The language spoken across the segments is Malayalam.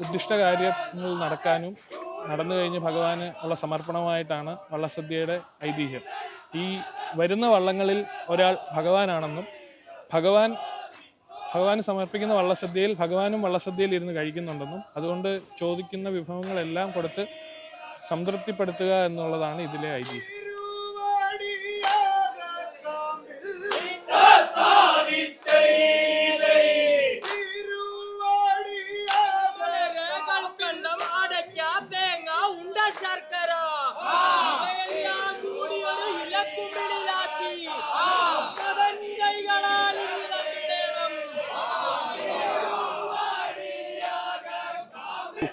ഉദ്ദിഷ്ട കാര്യങ്ങൾ നടന്നു കഴിഞ്ഞ് ഭഗവാന് ഉള്ള സമർപ്പണമായിട്ടാണ് വള്ളസദ്യയുടെ ഐതിഹ്യം. ഈ വരുന്ന വള്ളങ്ങളിൽ ഒരാൾ ഭഗവാനാണെന്നും ഭഗവാന് സമർപ്പിക്കുന്ന വള്ളസദ്യയിൽ ഭഗവാനും വള്ളസദ്യയിൽ ഇരുന്ന് കഴിക്കുന്നുണ്ടെന്നും അതുകൊണ്ട് ചോദിക്കുന്ന വിഭവങ്ങളെല്ലാം കൊടുത്ത് സംതൃപ്തിപ്പെടുത്തുക എന്നുള്ളതാണ് ഇതിലെ ഐതിഹ്യം.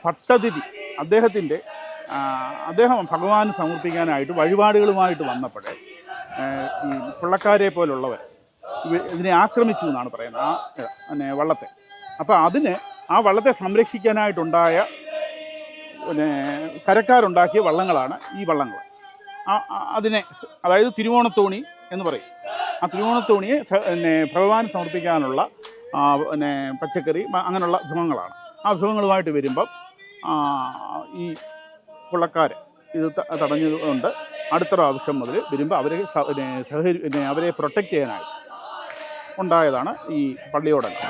ഭട്ടതിഥി അദ്ദേഹം ഭഗവാന് സമർപ്പിക്കാനായിട്ട് വഴിപാടുകളുമായിട്ട് വന്നപ്പോഴേ ഈ പുള്ളക്കാരെ പോലുള്ളവർ ഇതിനെ ആക്രമിച്ചു എന്നാണ് പറയുന്നത് വള്ളത്തെ. അപ്പോൾ ആ വള്ളത്തെ സംരക്ഷിക്കാനായിട്ടുണ്ടായ കരക്കാരുണ്ടാക്കിയ വള്ളങ്ങളാണ് ഈ വള്ളങ്ങൾ. അതായത് തിരുവോണത്തോണി എന്ന് പറയും. ആ തിരുവോണത്തോണിയെ ഭഗവാന് സമർപ്പിക്കാനുള്ള പച്ചക്കറി അങ്ങനെയുള്ള വിഭവങ്ങളാണ്. ആ വിഭവങ്ങളുമായിട്ട് വരുമ്പം ഈ പുള്ളക്കാർ ഇത് തടഞ്ഞതുകൊണ്ട് അടുത്ത പ്രാവശ്യം മുതൽ വരുമ്പോൾ അവരെ പ്രൊട്ടക്റ്റ് ചെയ്യാനായിട്ട് ഉണ്ടായതാണ് ഈ പള്ളിയോടങ്ങൾ.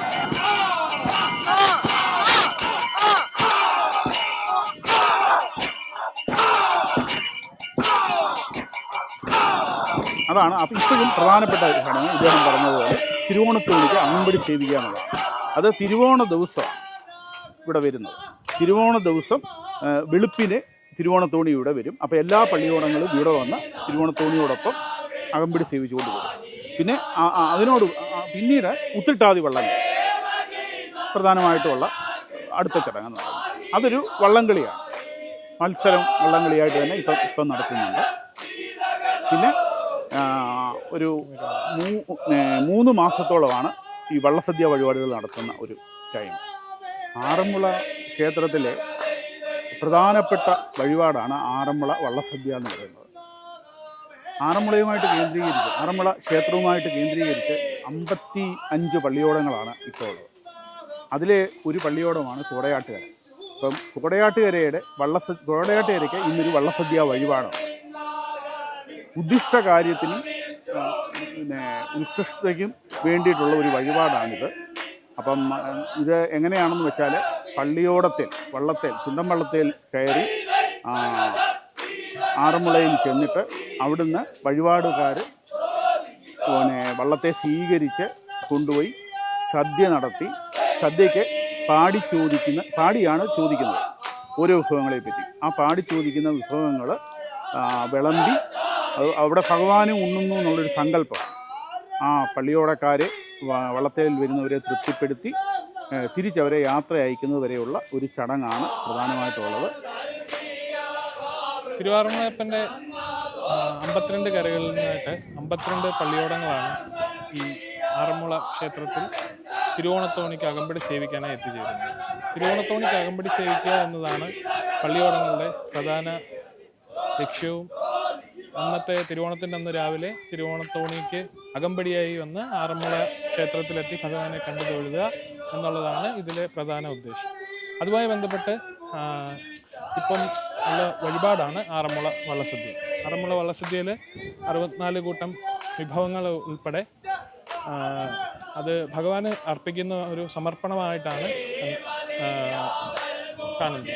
അതാണ് ഇപ്പോഴും പ്രധാനപ്പെട്ട ഘടന. ഇദ്ദേഹം പറഞ്ഞതുപോലെ തിരുവോണത്തോണിക്ക് അകമ്പടി സേവിക്കുക എന്നുള്ളതാണ്. അത് തിരുവോണ ദിവസമാണ് ഇവിടെ വരുന്നത്. തിരുവോണ ദിവസം വെളുപ്പിന് തിരുവോണത്തോണി ഇവിടെ വരും. അപ്പോൾ എല്ലാ പള്ളിയോടങ്ങളും ഇവിടെ വന്ന് തിരുവോണത്തോണിയോടൊപ്പം അകമ്പടി സേവിച്ചുകൊണ്ട് പോകും. പിന്നെ പിന്നീട് ഉത്തിട്ടാതി വള്ളങ്ങൾ പ്രധാനമായിട്ടുള്ള അടുത്ത ചടങ്ങ് നടക്കുന്നത്. അതൊരു വള്ളംകളിയാണ്. മത്സരം വള്ളംകളിയായിട്ട് തന്നെ ഇപ്പം നടത്തുന്നുണ്ട്. പിന്നെ ഒരു 3 മാസത്തോളമാണ് ഈ വള്ളസദ്യ വഴിപാടുകൾ നടത്തുന്ന ഒരു ടൈം. ആറന്മുള ക്ഷേത്രത്തിലെ പ്രധാനപ്പെട്ട വഴിപാടാണ് ആറന്മുള വള്ളസദ്യ എന്ന് പറയുന്നത്. ആറന്മുള ക്ഷേത്രവുമായിട്ട് കേന്ദ്രീകരിച്ച് 55 പള്ളിയോടങ്ങളാണ് ഇപ്പോൾ ഉള്ളത്. അതിലെ ഒരു പള്ളിയോടമാണ് കോടയാട്ടുകര. അപ്പം കോടയാട്ടുകരയ്ക്ക് ഇന്നൊരു വള്ളസദ്യ വഴിപാടാണ്. ഉദ്ദിഷ്ട കാര്യത്തിനും ഉത്കൃഷ്ടതയ്ക്കും വേണ്ടിയിട്ടുള്ള ഒരു വഴിപാടാണിത്. അപ്പം ഇത് എങ്ങനെയാണെന്ന് വെച്ചാൽ ചുണ്ടൻ വള്ളത്തിൽ കയറി ആറന്മുളയിൽ ചെന്നിട്ട് അവിടുന്ന് വഴിപാടുകാർ വള്ളത്തെ സ്വീകരിച്ച് കൊണ്ടുപോയി സദ്യ നടത്തി, സദ്യയ്ക്ക് പാടിയാണ് ചോദിക്കുന്നത് ഓരോ വിഭവങ്ങളെ പറ്റി. ആ പാടി ചോദിക്കുന്ന വിഭവങ്ങൾ വിളമ്പി അവിടെ ഭഗവാനെ ഉണ്ണുന്നു എന്നുള്ളൊരു സങ്കല്പം. ആ പള്ളിയോടക്കാർ വള്ളത്തേൽ വരുന്നവരെ തൃപ്തിപ്പെടുത്തി തിരിച്ചവരെ യാത്ര അയക്കുന്നത് വരെയുള്ള ഒരു ചടങ്ങാണ് പ്രധാനമായിട്ടുള്ളത്. തിരുവാറന്മുളയപ്പൻ്റെ 52 കരകളിൽ നിന്നായിട്ട് 52 പള്ളിയോടങ്ങളാണ് ഈ ആറന്മുള ക്ഷേത്രത്തിൽ തിരുവോണത്തോണിക്ക് അകമ്പടി സേവിക്കാനായി എത്തിച്ചേരുന്നത്. തിരുവോണത്തോണിക്ക് അകമ്പടി സേവിക്കുക എന്നതാണ് പള്ളിയോടങ്ങളുടെ പ്രധാന ലക്ഷ്യവും. അന്നത്തെ തിരുവോണത്തിൻ്റെ അന്ന് രാവിലെ തിരുവോണത്തോണിക്ക് അകമ്പടിയായി വന്ന് ആറന്മുള ക്ഷേത്രത്തിലെത്തി ഭഗവാനെ കണ്ടു തൊഴുക എന്നുള്ളതാണ് ഇതിലെ പ്രധാന ഉദ്ദേശം. അതുമായി ബന്ധപ്പെട്ട് ഇപ്പം ഉള്ള വഴിപാടാണ് ആറന്മുള വള്ളസദ്യ. ആറന്മുള വള്ളസദ്യയിൽ 64 കൂട്ടം വിഭവങ്ങൾ ഉൾപ്പെടെ അത് ഭഗവാന് അർപ്പിക്കുന്ന ഒരു സമർപ്പണമായിട്ടാണ് കാണുന്നത്.